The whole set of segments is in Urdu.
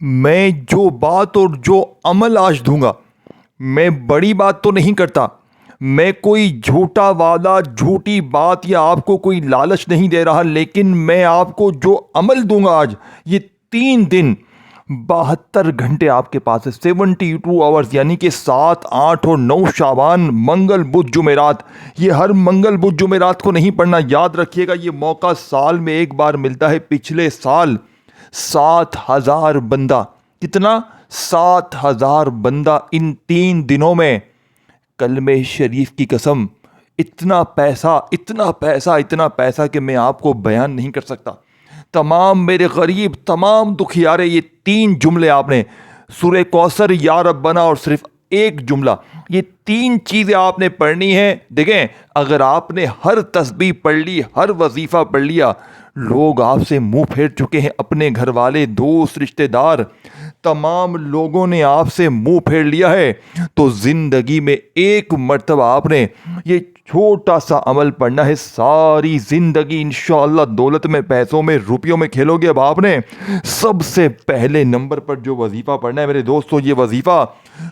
میں جو بات اور جو عمل آج دوں گا، میں بڑی بات تو نہیں کرتا، میں کوئی جھوٹا وعدہ جھوٹی بات یا آپ کو کوئی لالچ نہیں دے رہا، لیکن میں آپ کو جو عمل دوں گا آج، یہ 3 دن 72 گھنٹے آپ کے پاس ہے، 72 آورز، یعنی کہ 7، 8 اور 9 شعبان، منگل بدھ جمعرات۔ یہ ہر منگل بدھ جمعرات کو نہیں پڑھنا، یاد رکھیے گا یہ موقع سال میں ایک بار ملتا ہے۔ پچھلے سال 7,000 بندہ، کتنا؟ 7,000 بندہ ان 3 دنوں میں، کلمہ شریف کی قسم، اتنا پیسہ اتنا پیسہ اتنا پیسہ کہ میں آپ کو بیان نہیں کر سکتا۔ تمام میرے غریب، تمام دکھیارے، یہ 3 جملے آپ نے، سورہ کوثر، یا ربنا، اور صرف ایک جملہ، یہ 3 چیزیں آپ نے پڑھنی ہے۔ دیکھیں، اگر آپ نے ہر تسبیح پڑھ لی، ہر وظیفہ پڑھ لیا، لوگ آپ سے منہ پھیر چکے ہیں، اپنے گھر والے، دوست، رشتہ دار، تمام لوگوں نے آپ سے منہ پھیر لیا ہے، تو زندگی میں ایک مرتبہ آپ نے یہ چھوٹا سا عمل پڑھنا ہے، ساری زندگی انشاءاللہ دولت میں، پیسوں میں، روپیوں میں کھیلو گے۔ اب آپ نے سب سے پہلے نمبر پر جو وظیفہ پڑھنا ہے میرے دوستو، یہ وظیفہ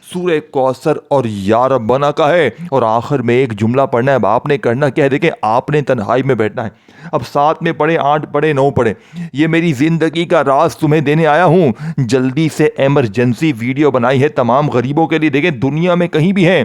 سورہ کوثر اور یا ربنا کا ہے، اور آخر میں ایک جملہ پڑھنا ہے۔ اب آپ نے کرنا کیا ہے؟ دیکھیں، آپ نے تنہائی میں بیٹھنا ہے، اب 7 میں پڑھے، 8 پڑھے، 9 پڑھے، یہ میری زندگی کا راز تمہیں دینے آیا ہوں۔ جلدی سے ایمرجنسی ویڈیو بنائی ہے تمام غریبوں کے لیے۔ دیکھیں، دنیا میں کہیں بھی ہیں،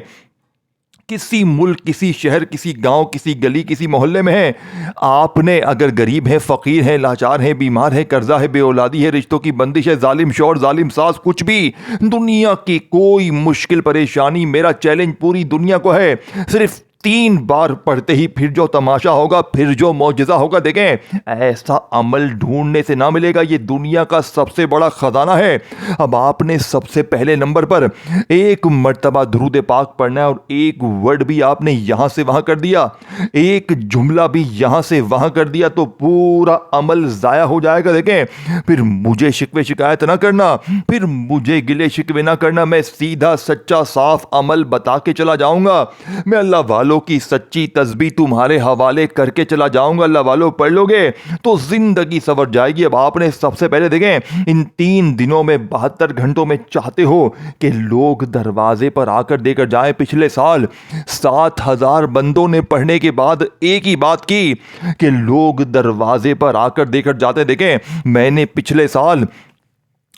کسی ملک، کسی شہر، کسی گاؤں، کسی گلی، کسی محلے میں ہیں، آپ نے اگر غریب ہیں، فقیر ہیں، لاچار ہیں، بیمار ہیں، قرضہ ہے، بے اولادی ہے، رشتوں کی بندش ہے، ظالم شوہر، ظالم ساس، کچھ بھی دنیا کی کوئی مشکل پریشانی، میرا چیلنج پوری دنیا کو ہے، صرف 3 بار پڑھتے ہی پھر جو تماشا ہوگا، پھر جو معجزہ ہوگا، دیکھیں ایسا عمل ڈھونڈنے سے نہ ملے گا، یہ دنیا کا سب سے بڑا خزانہ ہے۔ اب آپ نے سب سے پہلے نمبر پر ایک مرتبہ درود پاک پڑھنا ہے، اور ایک ورڈ بھی آپ نے یہاں سے وہاں کر دیا، ایک جملہ بھی یہاں سے وہاں کر دیا تو پورا عمل ضائع ہو جائے گا۔ دیکھیں، پھر مجھے شکوے شکایت نہ کرنا، پھر مجھے گلے شکوے نہ کرنا، میں سیدھا سچا صاف عمل بتا کے چلا جاؤں گا، میں اللہ والوں کی سچی تسبیح تمہارے حوالے کر کے چلا جاؤں گا، اللہ والوں پڑھ لو گے تو زندگی سنور جائے گی۔ اب آپ نے سب سے پہلے دیکھیں، ان 3 دنوں میں 72 گھنٹوں میں چاہتے ہو کہ لوگ دروازے پر آ کر دے کر جائیں۔ پچھلے سال 7,000 بندوں نے پڑھنے کے بعد ایک ہی بات کی کہ لوگ دروازے پر آ کر دے کر جاتے۔ دیکھیں، میں نے پچھلے سال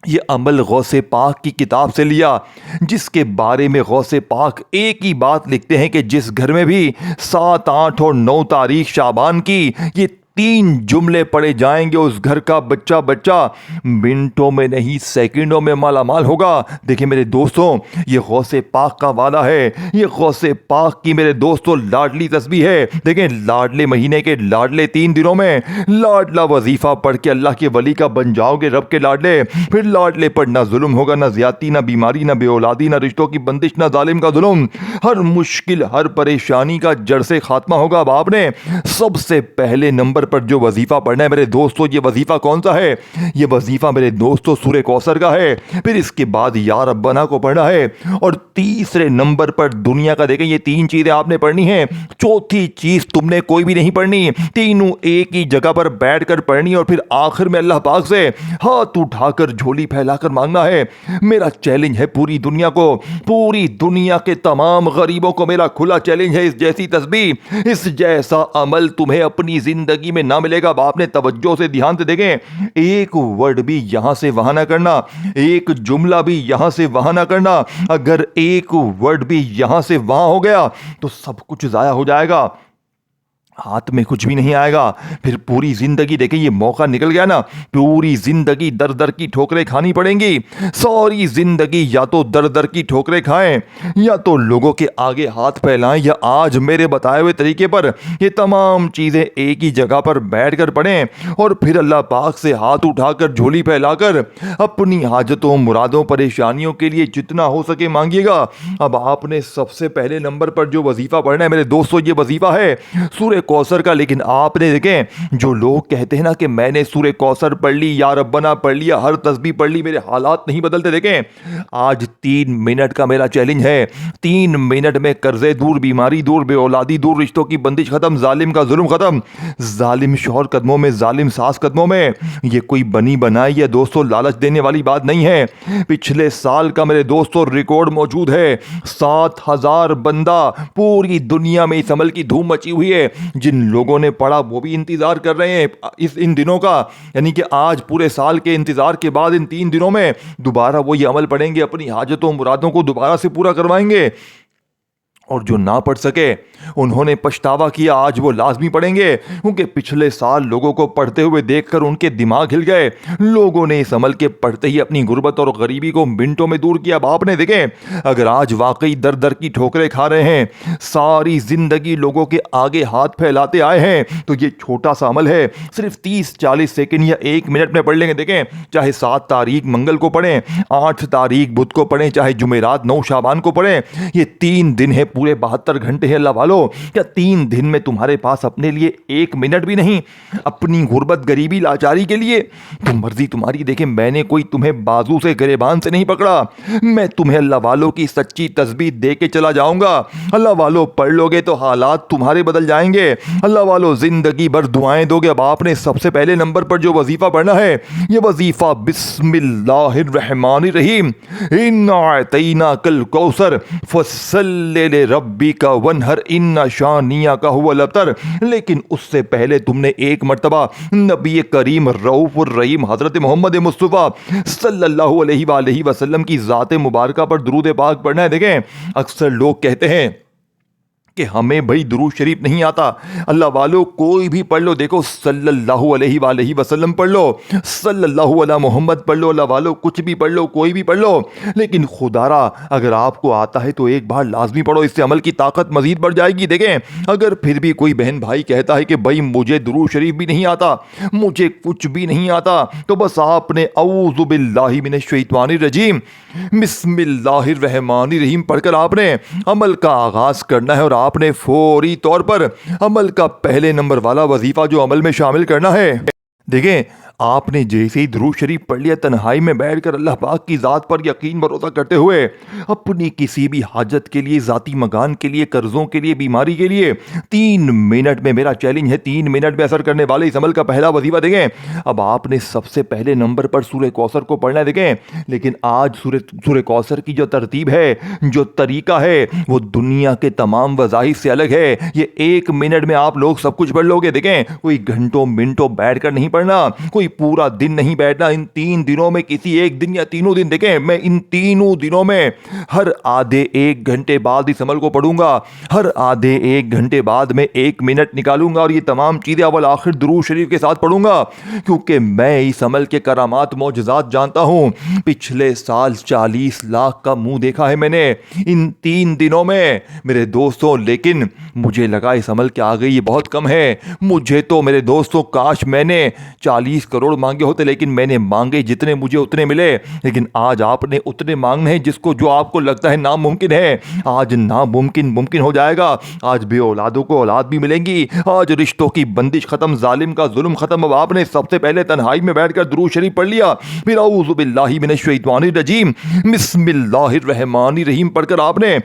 یہ عمل غوث پاک کی کتاب سے لیا، جس کے بارے میں غوث پاک ایک ہی بات لکھتے ہیں کہ جس گھر میں بھی 7، 8 اور 9 تاریخ شعبان کی یہ 3 جملے پڑھے جائیں گے، اس گھر کا بچہ منٹوں میں نہیں سیکنڈوں میں مالا مال ہوگا۔ دیکھیں میرے دوستوں، یہ غوث پاک کا وعدہ ہے، یہ غوث پاک کی میرے دوستوں لاڈلی تسبیح ہے۔ دیکھیں، لاڈلے مہینے کے لاڈلے 3 دنوں میں لاڈلا وظیفہ پڑھ کے اللہ کے ولی کا بن جاؤ گے، رب کے لاڈلے۔ پھر لاڈلے پر نہ ظلم ہوگا، نہ زیادتی، نہ بیماری، نہ بے اولادی، نہ رشتوں کی بندش، نہ ظالم کا ظلم، ہر مشکل، ہر پریشانی کا جڑ سے خاتمہ ہوگا۔ اب آپ نے سب سے پہلے نمبر پر جو وظیفہ پڑھنا ہے میرے دوستو، یہ وظیفہ کون سا ہے؟ یہ وظیفہ میرے دوستو سورہ کوثر کا ہے، پھر اس کے بعد یا ربنا کو پڑھنا ہے، اور تیسرے نمبر پر دنیا کا، دیکھیں یہ 3 چیزیں آپ نے پڑھنی ہیں، چوتھی چیز تم نے کوئی بھی نہیں پڑھنی، تینوں ایک ہی جگہ پر بیٹھ کر پڑھنی، اور پھر آخر میں اللہ پاک سے ہاتھ اٹھا کر جھولی پھیلا کر مانگنا ہے۔ میرا چیلنج ہے پوری دنیا کو، پوری دنیا کے تمام غریبوں کو میرا کھلا چیلنج ہے، اس جیسی تسبیح، اس جیسا عمل تمہیں اپنی زندگی میں نہ ملے گا۔ اب آپ نے توجہ سے دھیان سے دیکھیں، ایک ورڈ بھی یہاں سے وہاں نہ کرنا، ایک جملہ بھی یہاں سے وہاں نہ کرنا، اگر ایک ورڈ بھی یہاں سے وہاں ہو گیا تو سب کچھ ضائع ہو جائے گا، ہاتھ میں کچھ بھی نہیں آئے گا۔ پھر پوری زندگی، دیکھیں یہ موقع نکل گیا نا، پوری زندگی در در کی ٹھوکریں کھانی پڑیں گی، ساری زندگی یا تو در در کی ٹھوکریں کھائیں، یا تو لوگوں کے آگے ہاتھ پھیلائیں، یا آج میرے بتائے ہوئے طریقے پر یہ تمام چیزیں ایک ہی جگہ پر بیٹھ کر پڑھیں، اور پھر اللہ پاک سے ہاتھ اٹھا کر جھولی پھیلا کر اپنی حاجتوں، مرادوں، پریشانیوں کے لیے جتنا ہو سکے مانگیے گا۔ اب آپ نے سب سے پہلے نمبر پر جو وظیفہ پڑھنا ہے میرے دوستو، یہ وظیفہ ہے سورہ کوثر کا. لیکن آپ نے دیکھیں جو لوگ کہتے ہیں نا کہ میں نے سورہ کوثر پڑھ لی, یا ربنا پڑھ لیا, ہر تسبیح پڑھ لی, میرے حالات نہیں بدلتے. دیکھیں آج 3 منٹ کا میرا چیلنج ہے. 3 منٹ میں قرضے دور, بیماری دور, بے اولادی دور, رشتوں کی بندش ختم, ظالم کا ظلم ختم, ظالم شوہر قدموں میں, ظالم ساس قدموں میں. یہ کوئی بنی بنائی یا دوستوں لالچ دینے والی بات نہیں ہے. پچھلے سال کا میرے دوستوں ریکارڈ موجود ہے. 7,000 بندہ پوری دنیا میں اس عمل کی دھوم مچی ہوئی ہے. جن لوگوں نے پڑھا وہ بھی انتظار کر رہے ہیں ان دنوں کا, یعنی کہ آج پورے سال کے انتظار کے بعد ان 3 دنوں میں دوبارہ وہ یہ عمل پڑھیں گے, اپنی حاجتوں مرادوں کو دوبارہ سے پورا کروائیں گے. اور جو نہ پڑھ سکے انہوں نے پچھتاوا کیا, آج وہ لازمی پڑھیں گے, کیونکہ پچھلے سال لوگوں کو پڑھتے ہوئے دیکھ کر ان کے دماغ ہل گئے. لوگوں نے اس عمل کے پڑھتے ہی اپنی غربت اور غریبی کو منٹوں میں دور کیا. اب آپ نے دیکھیں اگر آج واقعی در در کی ٹھوکریں کھا رہے ہیں, ساری زندگی لوگوں کے آگے ہاتھ پھیلاتے آئے ہیں, تو یہ چھوٹا سا عمل ہے, صرف 30-40 سیکنڈ یا 1 منٹ میں پڑھ لیں گے. دیکھیں چاہے 7 تاریخ منگل کو پڑھیں, 8 تاریخ بدھ کو پڑھیں, چاہے جمعرات 9 شعبان کو پڑھیں, یہ 3 دن ہے, پورے 72 گھنٹے ہیں. اللہ والو, کیا 3 دن میں تمہارے پاس اپنے لیے 1 منٹ بھی نہیں اپنی غربت غریبی لاچاری کے لیے؟ تو مرضی تمہاری. دیکھیں میں نے کوئی تمہیں بازو سے گریبان سے نہیں پکڑا, میں تمہیں اللہ والو کی سچی تسبیح دے کے چلا جاؤں گا. اللہ والو پڑھ لو گے تو حالات تمہارے بدل جائیں گے. اللہ والو زندگی بھر دعائیں دو گے. اب آپ نے سب سے پہلے نمبر پر جو وظیفہ پڑھنا ہے, یہ وظیفہ بسم اللہ الرحمن الرحیم, انا اعطیناک الکوثر فصلی لربک وانحر ان شانیک هو الابتر. لیکن اس سے پہلے تم نے ایک مرتبہ نبی کریم رؤوف الرحیم حضرت محمد مصطفیٰ صلی اللہ علیہ وآلہ وسلم کی ذات مبارکہ پر درود پاک پڑھنا ہے. دیکھیں اکثر لوگ کہتے ہیں کہ ہمیں بھائی درود شریف نہیں آتا. اللہ والو کوئی بھی پڑھ لو, دیکھو صلی اللہ علیہ وآلہ وسلم پڑھ لو, صلی اللہ علیہ محمد پڑھ لو, اللہ والو کچھ بھی پڑھ لو, کوئی بھی پڑھ لو, لیکن خدا را اگر آپ کو آتا ہے تو ایک بار لازمی پڑھو, اس سے عمل کی طاقت مزید بڑھ جائے گی. دیکھیں اگر پھر بھی کوئی بہن بھائی کہتا ہے کہ بھائی مجھے درود شریف بھی نہیں آتا, مجھے کچھ بھی نہیں آتا, تو بس آپ نے اعوذ باللہ من الشیطان الرجیم بسم اللہ الرحمن الرحیم پڑھ کر آپ نے عمل کا آغاز کرنا ہے. اور آپ نے فوری طور پر عمل کا پہلے نمبر والا وظیفہ جو عمل میں شامل کرنا ہے. دیکھیں آپ نے جیسے ہی درود شریف پڑھ لیا, تنہائی میں بیٹھ کر اللہ پاک کی ذات پر یقین بھروسہ کرتے ہوئے اپنی کسی بھی حاجت کے لیے, ذاتی مکان کے لیے, قرضوں کے لیے, بیماری کے لیے 3 منٹ میں, میرا چیلنج ہے 3 منٹ میں اثر کرنے والے اس عمل کا پہلا وظیفہ. دیکھیں اب آپ نے سب سے پہلے نمبر پر سورہ کوثر کو پڑھنا ہے. دیکھیں لیکن آج سورہ کوثر کی جو ترتیب ہے, جو طریقہ ہے, وہ دنیا کے تمام وظائف سے الگ ہے. یہ 1 منٹ میں آپ لوگ سب کچھ پڑھ لو گے. دیکھیں کوئی گھنٹوں منٹوں بیٹھ کر نہیں پڑھنا, کوئی پورا دن نہیں بیٹھنا, ان 3 دنوں میں کسی ایک دن یا تینوں دن. دیکھیں میں ان تینوں دنوں میں ہر آدھے 1 گھنٹے بعد اس عمل کو پڑھوں گا, ہر آدھے 1 گھنٹے بعد میں 1 منٹ نکالوں گا, اور یہ تمام چیزیں اول آخر درود شریف کے ساتھ پڑھوں گا, کیونکہ میں اس عمل کے کرامات معجزات جانتا ہوں. پچھلے سال 40 لاکھ کا منہ دیکھا ہے میں نے ان 3 دنوں میں میرے دوستوں, لیکن مجھے لگا اس عمل کے آگے یہ بہت کم ہے. مجھے تو میرے دوستوں کاش میں نے 40 کروڑ مانگے ہوتے, لیکن میں نے مانگے جتنے مجھے اتنے ملے. لیکن آج آپ نے اتنے مانگنے ہیں جس کو جو آپ کو لگتا ہے ناممکن ہے, آج ناممکن ممکن ہو جائے گا. آج بے اولادوں کو اولاد بھی ملیں گی, آج رشتوں کی بندش ختم, ظالم کا ظلم ختم. اب آپ نے سب سے پہلے تنہائی میں بیٹھ کر درود شریف پڑھ لیا, پھر اعوذ باللہ من الشیطان الرجیم بسم اللہ الرحمن الرحیم پڑھ کر آپ نے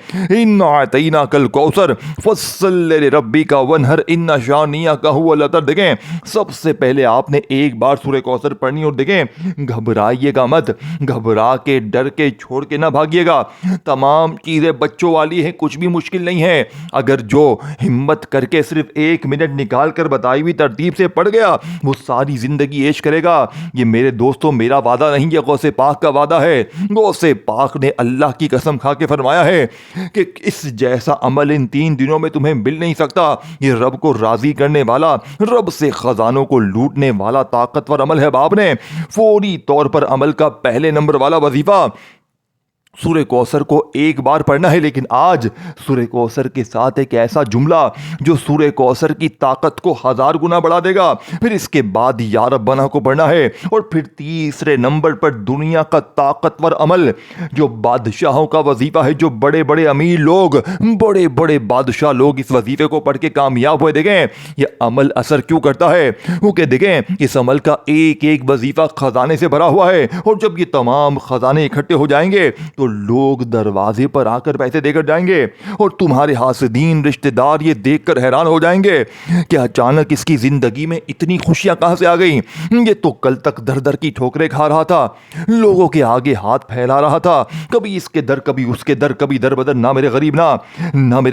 انا اعطیناک الکوثر فصلی لربک وانحر ان شانیک هو الابتر. دیکھیں سب سے پہلے آپ نے ایک بار سورہ کوثر پڑھنی. اور دیکھیں گھبرائیے گا مت, گھبرا کے ڈر کے چھوڑ کے نہ بھاگیے گا. تمام چیزیں بچوں والی ہیں, کچھ بھی مشکل نہیں ہے. اگر جو ہمت کر کے صرف 1 منٹ نکال کر بتائی ہوئی ترتیب سے پڑھ گیا, وہ ساری زندگی عیش کرے گا. یہ میرے دوستوں میرا وعدہ نہیں, یہ غوث پاک کا وعدہ ہے. غوث پاک نے اللہ کی قسم کھا کے فرمایا ہے کہ اس جیسا عمل ان 3 دنوں میں تمہیں مل نہیں سکتا. یہ رب کو راضی کرنے والا, رب سے خزانوں کو لوٹنے والا طاقتور عمل ہے. باپ نے فوری طور پر عمل کا پہلے نمبر والا وظیفہ سورہ کوثر کو ایک بار پڑھنا ہے، لیکن آج سورہ کوثر کے ساتھ ایک ایسا جملہ جو سورہ کوثر کی طاقت کو 1000 گنا بڑھا دے گا۔ پھر اس کے بعد یا ربنا کو پڑھنا ہے، اور پھر تیسرے نمبر پر دنیا کا طاقتور عمل جو بادشاہوں کا وظیفہ ہے، جو بڑے بڑے امیر لوگ، بڑے بڑے بادشاہ لوگ اس وظیفے کو پڑھ کے کامیاب ہوئے۔ دیکھیں یہ عمل اثر کیوں کرتا ہے، کیونکہ دیکھیں اس عمل کا ایک ایک وظیفہ خزانے سے بھرا ہوا ہے، اور جب یہ تمام خزانے اکٹھے ہو جائیں گے تو لوگ دروازے پر آ کر پیسے دے کر جائیں گے، اور تمہارے حاسدین رشتہ دار یہ دیکھ کر حیران ہو جائیں گے کہ اچانک اس کی زندگی میں اتنی خوشیاں کہاں سے آ گئیں۔ یہ تو کل تک در در کی ٹھوکریں کھا رہا تھا، لوگوں کے آگے ہاتھ پھیلا رہا تھا، کبھی اس کے در کبھی اس کے در، کبھی در بدر، نہ میرے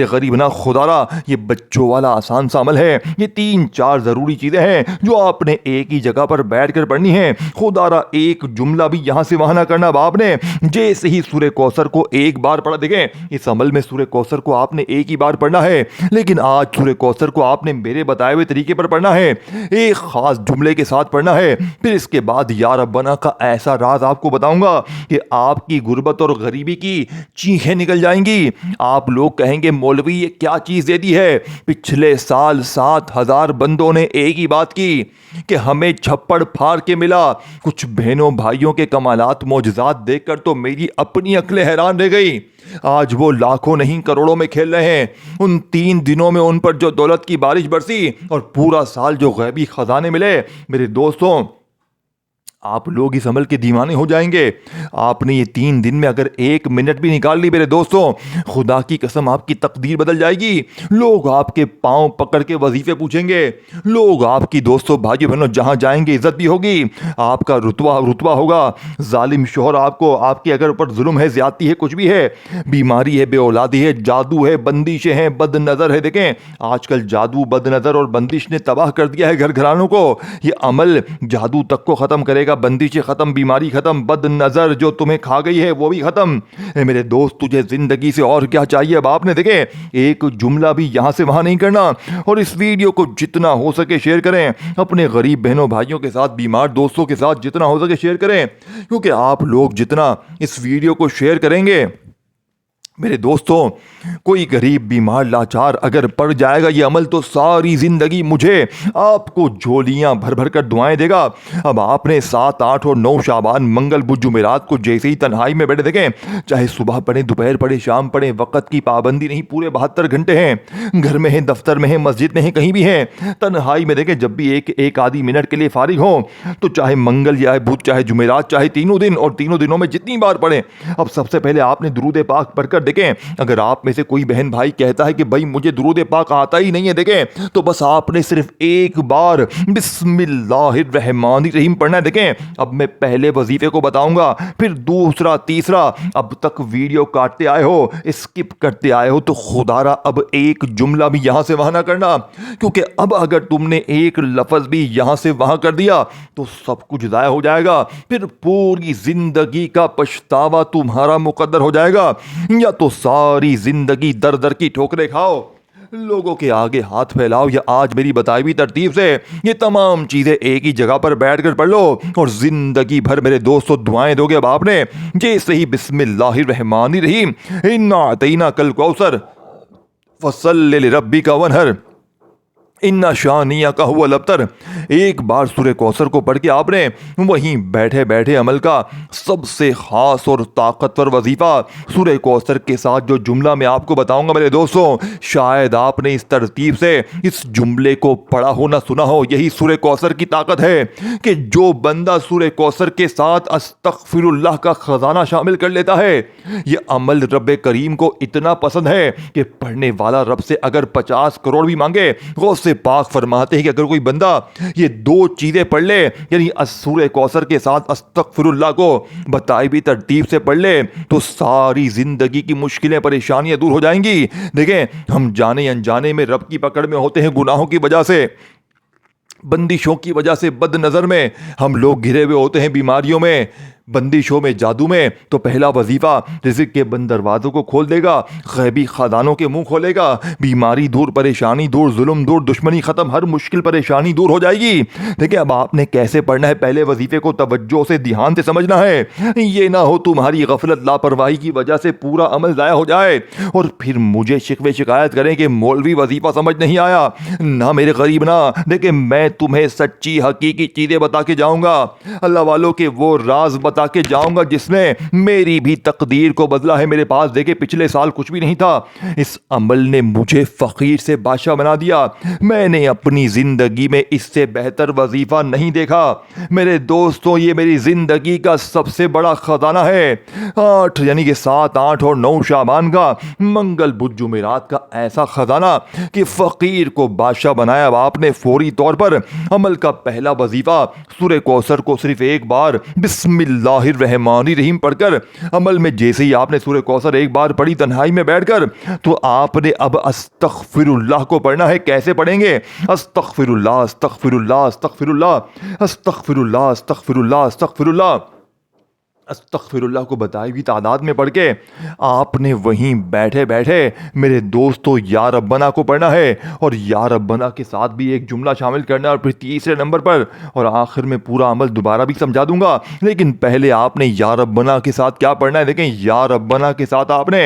غریب نہ خدا را۔ یہ بچوں والا آسان سا عمل ہے، یہ 3-4 ضروری چیزیں ہیں جو آپ نے ایک ہی جگہ پر بیٹھ کر پڑھنی ہے۔ خدا را ایک جملہ بھی یہاں سے وہاں نہ کرنا باپ نے۔ جیسے ہی سورہ کوثر کو ایک بار پڑھا، دیکھیں اس عمل میں سورہ کوثر کو آپ نے ایک ہی بار پڑھنا ہے، لیکن آج سورہ کوثر کو آپ نے میرے بتائے ہوئے طریقے پر پڑھنا ہے، ایک خاص جملے کے ساتھ پڑھنا ہے۔ پھر اس کے بعد یا ربنا کا ایسا راز آپ کو بتاؤں گا کہ آپ کی غربت اور غریبی کی چیخیں نکل جائیں گی۔ آپ لوگ کہیں گے مولوی یہ کیا چیز دے دی ہے؟ پچھلے سال 7000 بندوں نے ایک ہی بات کی کہ ہمیں چھپڑ پھاڑ کے ملا۔ کچھ بہنوں بھائیوں کے کمالات معجزات دیکھ کر تو میری اپنی عقلیں حیران رہ گئی۔ آج وہ لاکھوں نہیں کروڑوں میں کھیل رہے ہیں۔ ان 3 دنوں میں ان پر جو دولت کی بارش برسی اور پورا سال جو غیبی خزانے ملے، میرے دوستوں آپ لوگ اس عمل کے دیوانے ہو جائیں گے۔ آپ نے یہ 3 دن میں اگر 1 منٹ بھی نکال لی میرے دوستوں، خدا کی قسم آپ کی تقدیر بدل جائے گی۔ لوگ آپ کے پاؤں پکڑ کے وظیفے پوچھیں گے، لوگ آپ کی دوستوں بھائی بہنوں جہاں جائیں گے عزت بھی ہوگی، آپ کا رتبہ ہوگا۔ ظالم شوہر آپ کے اگر اوپر ظلم ہے، زیادتی ہے، کچھ بھی ہے، بیماری ہے، بے اولادی ہے، جادو ہے، بندشیں ہیں، بد نظر ہے۔ دیکھیں آج کل جادو، بد نظر اور بندش نے تباہ کر دیا ہے گھر گھرانوں کو۔ یہ عمل جادو تک کو ختم کرے گا، بندشیں ختم، بیماری ختم، بد نظر جو تمہیں کھا گئی ہے وہ بھی ختم۔ اے میرے دوست تجھے زندگی سے اور کیا چاہیے؟ اب آپ نے دیکھیں ایک جملہ بھی یہاں سے وہاں نہیں کرنا، اور اس ویڈیو کو جتنا ہو سکے شیئر کریں اپنے غریب بہنوں بھائیوں کے ساتھ، بیمار دوستوں کے ساتھ جتنا ہو سکے شیئر کریں، کیونکہ آپ لوگ جتنا اس ویڈیو کو شیئر کریں گے میرے دوستوں، کوئی غریب بیمار لاچار اگر پڑ جائے گا یہ عمل تو ساری زندگی مجھے آپ کو جھولیاں بھر بھر کر دعائیں دے گا۔ اب آپ نے 7، 8 اور 9 شعبان، منگل بدھ جمعرات کو جیسے ہی تنہائی میں بیٹھے، دیکھیں چاہے صبح پڑھیں، دوپہر پڑھیں، شام پڑھیں، وقت کی پابندی نہیں، پورے 72 گھنٹے ہیں، گھر میں ہیں، دفتر میں ہیں، مسجد میں ہیں، کہیں بھی ہیں، تنہائی میں دیکھیں جب بھی ایک آدھی منٹ کے لیے فارغ ہوں تو چاہے منگل یا بدھ، چاہے جمعرات، چاہے تینوں دن، اور تینوں دنوں میں جتنی بار پڑھیں۔ اب سب سے پہلے آپ نے درود پاک پڑھ کر دیکھیں، اگر آپ میں سے کوئی بہن بھائی کہتا ہے کہ بھائی مجھے درود پاک آتا ہی نہیں ہے، دیکھیں تو بس آپ نے صرف ایک بار بسم اللہ الرحمن الرحیم پڑھنا ہے۔ دیکھیں اب میں پہلے وظیفے کو بتاؤں گا، پھر دوسرا، تیسرا، اب تک ویڈیو کاٹتے آئے ہو، اسکپ کرتے آئے ہو تو خدا را اب ایک جملہ بھی یہاں سے وہاں نہ کرنا، کیونکہ اب اگر تم نے ایک لفظ بھی یہاں سے وہاں کر دیا تو سب کچھ ضائع ہو جائے گا، پھر پوری زندگی کا پچھتاوا تمہارا مقدر ہو جائے گا، یا تو ساری زندگی در در کی ٹھوکریں کھاؤ، لوگوں کے آگے ہاتھ پھیلاؤ، یا آج میری بتائی ہوئی ترتیب سے یہ تمام چیزیں ایک ہی جگہ پر بیٹھ کر پڑھ لو اور زندگی بھر میرے دوستوں دعائیں دو گے۔ اب آپ نے جیسے ہی بسم اللہ الرحمن الرحیم انا اعطیناک الکوثر فصلی لربک وانحر ان شانئک ھو الابتر، ایک بار سورہ کوثر کو پڑھ کے آپ نے وہیں بیٹھے بیٹھے عمل کا سب سے خاص اور طاقتور وظیفہ سورہ کوثر کے ساتھ جو جملہ میں آپ کو بتاؤں گا میرے دوستوں، شاید آپ نے اس ترتیب سے اس جملے کو پڑھا ہو نہ سنا ہو۔ یہی سورہ کوثر کی طاقت ہے کہ جو بندہ سورہ کوثر کے ساتھ استغفر اللہ کا خزانہ شامل کر لیتا ہے، یہ عمل رب کریم کو اتنا پسند ہے کہ پڑھنے والا رب سے اگر 50 کروڑ بھی مانگے، غوث پاک فرماتے ہیں کہ اگر کوئی بندہ یہ 2 چیزیں پڑھ لے، یعنی سورہ کوثر کے ساتھ استغفر اللہ کو بتائی بھی ترتیب سے پڑھ لے، تو ساری زندگی کی مشکلیں پریشانیاں دور ہو جائیں گی۔ دیکھیں ہم جانے انجانے میں رب کی پکڑ میں ہوتے ہیں، گناہوں کی وجہ سے، بندشوں کی وجہ سے، بد نظر میں ہم لوگ گھرے ہوئے ہوتے ہیں، بیماریوں میں، بندشوں میں، جادو میں تو پہلا وظیفہ رزق کے بند دروازوں کو کھول دے گا، غیبی خزانوں کے منہ کھولے گا، بیماری دور، پریشانی دور، ظلم دور، دشمنی ختم، ہر مشکل پریشانی دور ہو جائے گی۔ دیکھیں اب آپ نے کیسے پڑھنا ہے، پہلے وظیفے کو توجہ سے، دھیان سے سمجھنا ہے، یہ نہ ہو تمہاری غفلت لاپرواہی کی وجہ سے پورا عمل ضائع ہو جائے اور پھر مجھے شکوے شکایت کریں کہ مولوی وظیفہ سمجھ نہیں آیا۔ نہ میرے غریب نہ، دیکھیں میں تمہیں سچی حقیقی چیزیں بتا کے جاؤں گا، اللہ والوں کے وہ راز بتا کے جاؤں گا جس نے میری بھی تقدیر کو بدلا ہے۔ میرے پاس دیکھیں پچھلے سال کچھ بھی نہیں تھا، اس عمل نے مجھے فقیر سے بادشاہ بنا دیا۔ میں نے اپنی زندگی میں اس سے بہتر وظیفہ نہیں دیکھا۔ میرے دوستوں یہ میری زندگی کا سب سے بڑا خزانہ ہے۔ 8 یعنی کہ 7، 8 اور 9 شعبان کا، منگل بدھ جمعرات کا ایسا خزانہ کہ فقیر کو بادشاہ بنایا۔ اب آپ نے فوری طور پر عمل کا پہلا وظیفہ سورہ کوثر کو صرف ایک بار بسم اللہ الرحمن الرحیم پڑھ کر، عمل میں جیسے ہی آپ نے سورہ کوثر ایک بار پڑھی تنہائی میں بیٹھ کر، تو آپ نے اب استغفر اللہ کو پڑھنا ہے۔ کیسے پڑھیں گے؟ استغفر اللہ، استغفر اللہ، استغفر اللہ، استغفر اللہ، استغفر اللہ، استغفر اللہ، استغفر اللہ کو بتائی ہوئی تعداد میں پڑھ کے آپ نے وہیں بیٹھے بیٹھے میرے دوستو یا ربنا کو پڑھنا ہے، اور یا ربنا کے ساتھ بھی ایک جملہ شامل کرنا ہے، اور پھر تیسرے نمبر پر اور آخر میں پورا عمل دوبارہ بھی سمجھا دوں گا، لیکن پہلے آپ نے یا ربنا کے ساتھ کیا پڑھنا ہے؟ دیکھیں یا ربنا کے ساتھ آپ نے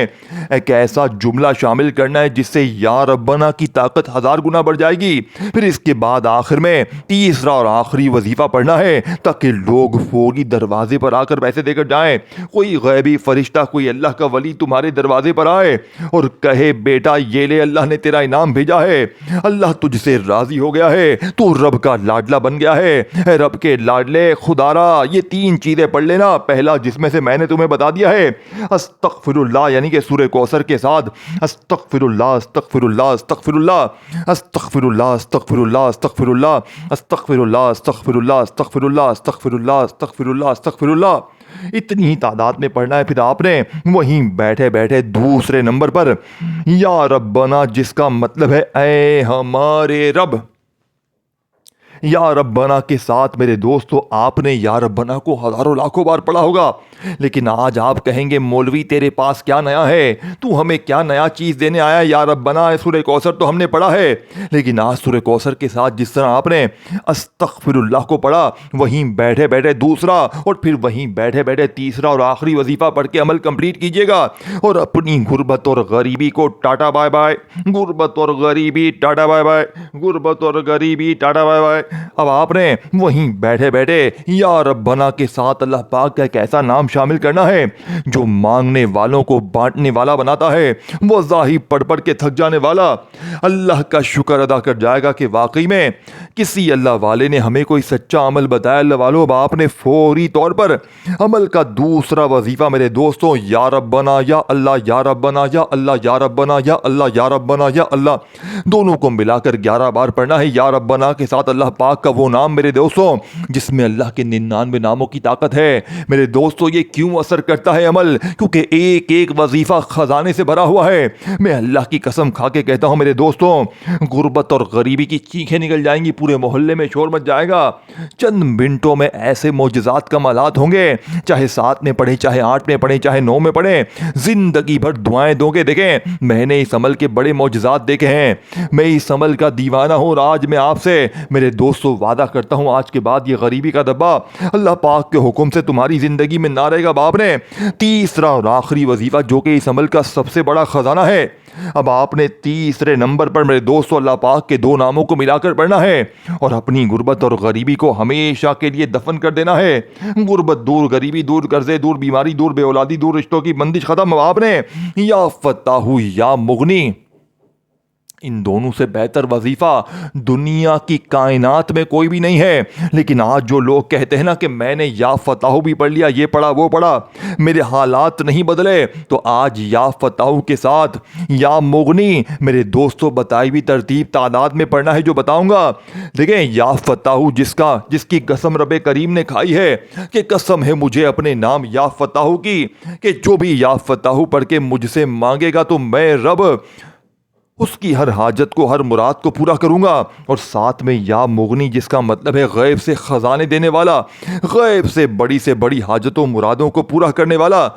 ایک ایسا جملہ شامل کرنا ہے جس سے یا ربنا کی طاقت 1000 گنا بڑھ جائے گی۔ پھر اس کے بعد آخر میں تیسرا اور آخری وظیفہ پڑھنا ہے تاکہ لوگ فوری دروازے پر آ کر پیسے دے کر جائیں، کوئی غیبی فرشتہ، کوئی اللہ کا ولی تمہارے دروازے پر آئے اور کہے بیٹا یہ لے اللہ نے تیرا انعام بھیجا ہے، اللہ تجھ سے راضی ہو گیا ہے، تو رب کا لاڈلا بن گیا ہے، اے رب کے لاڈلے خدارا یہ 3 چیزیں پڑھ لینا۔ پہلا جس میں سے میں نے تمہیں بتا دیا ہے استغفر اللہ یعنی کہ سورہ کوثر کے ساتھ استغفر اللہ، استغفر اللہ، استغفر اللہ، استغفر اللہ، استغفر اللہ، استغفر اللہ، استغفر اللہ، استغفر اللہ، استغفر اللہ، استغفر اللہ، استغفر اللہ، استغفر اللہ، اتنی ہی تعداد میں پڑھنا ہے۔ پھر آپ نے وہیں بیٹھے بیٹھے دوسرے نمبر پر یا ربنا جس کا مطلب ہے اے ہمارے رب، یا ربنا کے ساتھ میرے دوستو آپ نے یا ربنا کو ہزاروں لاکھوں بار پڑھا ہوگا، لیکن آج آپ کہیں گے مولوی تیرے پاس کیا نیا ہے، تو ہمیں کیا نیا چیز دینے آیا؟ یا ربنا سورہ کوثر تو ہم نے پڑھا ہے، لیکن آج سورہ کوثر کے ساتھ جس طرح آپ نے استغفر اللہ کو پڑھا، وہیں بیٹھے بیٹھے دوسرا اور پھر وہیں بیٹھے بیٹھے تیسرا اور آخری وظیفہ پڑھ کے عمل کمپلیٹ کیجیے گا، اور اپنی غربت اور غریبی کو ٹاٹا بائے بائے، غربت اور غریبی ٹاٹا بائے بائے، غربت اور غریبی ٹاٹا بائے بائے۔ اب آپ نے وہیں بیٹھے بیٹھے یا ربنا کے ساتھ اللہ پاک کا ایک ایسا نام شامل کرنا ہے جو مانگنے والوں کو بانٹنے والا بناتا ہے، وہ ظاہر پڑھ پڑھ کے تھک جانے والا اللہ کا شکر ادا کر جائے گا کہ واقعی میں کسی اللہ والے نے ہمیں کوئی سچا عمل بتایا۔ اللہ والوں اب آپ نے فوری طور پر عمل کا دوسرا وظیفہ میرے دوستوں یا ربنا یا اللہ، یا ربنا یا اللہ، یا ربنا یا اللہ، یا ربنا یا اللہ، دونوں کو ملا کر 11 بار پڑھنا ہے۔ یا ربنا کے ساتھ اللہ پاک کا وہ نام میرے دوستوں جس میں اللہ کے 99 ناموں کی طاقت ہے۔ میرے دوستوں یہ کیوں اثر کرتا ہے عمل؟ کیونکہ ایک ایک وظیفہ خزانے سے بھرا ہوا ہے۔ میں اللہ کی قسم کھا کے کہتا ہوں میرے دوستوں، غربت اور غریبی کی چیخیں نکل جائیں گی، پورے محلے میں شور مچ جائے گا۔ چند منٹوں میں ایسے معجزات کمالات ہوں گے، چاہے 7 میں پڑھیں، چاہے 8 میں پڑھیں، چاہے 9 میں پڑھیں، زندگی بھر دعائیں دو گے۔ دیکھیں میں نے اس عمل کے بڑے معجزات دیکھے ہیں، میں اس عمل کا دیوانہ ہوں، اور آج میں آپ سے میرے دوستوں وعدہ کرتا ہوں آج کے بعد یہ غریبی کا دبا اللہ پاک کے حکم سے تمہاری زندگی میں نہ رہے گا۔ باپ نے تیسرا اور آخری وظیفہ جو کہ اس عمل کا سب سے بڑا خزانہ ہے، اب آپ نے تیسرے نمبر پر میرے دوستو اللہ پاک کے 2 ناموں کو ملا کر پڑھنا ہے اور اپنی غربت اور غریبی کو ہمیشہ کے لیے دفن کر دینا ہے۔ غربت دور، غریبی دور، قرضے دور، بیماری دور، بے اولادی دور، رشتوں کی بندش ختم۔ اب آپ نے یا فتاح یا مغنی، ان دونوں سے بہتر وظیفہ دنیا کی کائنات میں کوئی بھی نہیں ہے۔ لیکن آج جو لوگ کہتے ہیں نا کہ میں نے یا فتح بھی پڑھ لیا، یہ پڑھا وہ پڑھا، میرے حالات نہیں بدلے، تو آج یا فتح کے ساتھ یا مغنی میرے دوستوں بتائی ہوئی ترتیب تعداد میں پڑھنا ہے جو بتاؤں گا۔ دیکھیں یا فتح جس کی قسم رب کریم نے کھائی ہے کہ قسم ہے مجھے اپنے نام یا فتح کی کہ جو بھی یا فتح پڑھ کے مجھ سے مانگے گا تو میں رب اس کی ہر حاجت کو، ہر مراد کو پورا کروں گا۔ اور ساتھ میں یا مغنی، جس کا مطلب ہے غیب سے خزانے دینے والا، غیب سے بڑی حاجتوں مرادوں کو پورا کرنے والا۔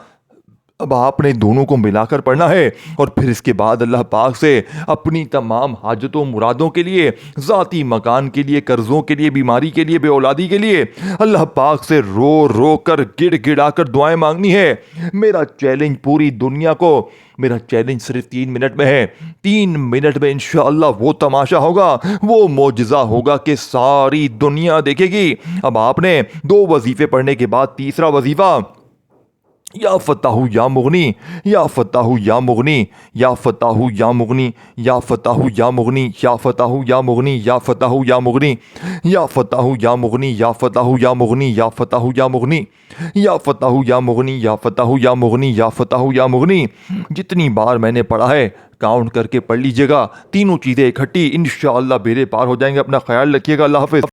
اب آپ نے دونوں کو ملا کر پڑھنا ہے، اور پھر اس کے بعد اللہ پاک سے اپنی تمام حاجتوں مرادوں کے لیے، ذاتی مکان کے لیے، قرضوں کے لیے، بیماری کے لیے، بے اولادی کے لیے اللہ پاک سے رو رو کر، گڑ گڑا کر دعائیں مانگنی ہے۔ میرا چیلنج پوری دنیا کو، میرا چیلنج صرف 3 منٹ میں ہے۔ 3 منٹ میں انشاءاللہ وہ تماشا ہوگا، وہ معجزہ ہوگا کہ ساری دنیا دیکھے گی۔ اب آپ نے 2 وظیفے پڑھنے کے بعد تیسرا وظیفہ، یا فتاح یا مغنی، یا فتاح یا مغنی، یا فتاح یا مغنی، یا فتاح یا مغنی، یا فتاح یا مغنی، یا فتاح یا مغنی، یا فتاح یا مغنی، یا فتاح یا مغنی، یا فتاح یا مغنی، یا فتاح یا مغنی، یا فتاح یا مغنی، یا فتاح یا مغنی۔ جتنی بار میں نے پڑھا ہے کاؤنٹ کر کے پڑھ لیجئے گا۔ تینوں چیزیں اکٹھی انشاءاللہ بیڑے پار ہو جائیں گے۔ اپنا خیال رکھیے گا۔ اللہ حافظ۔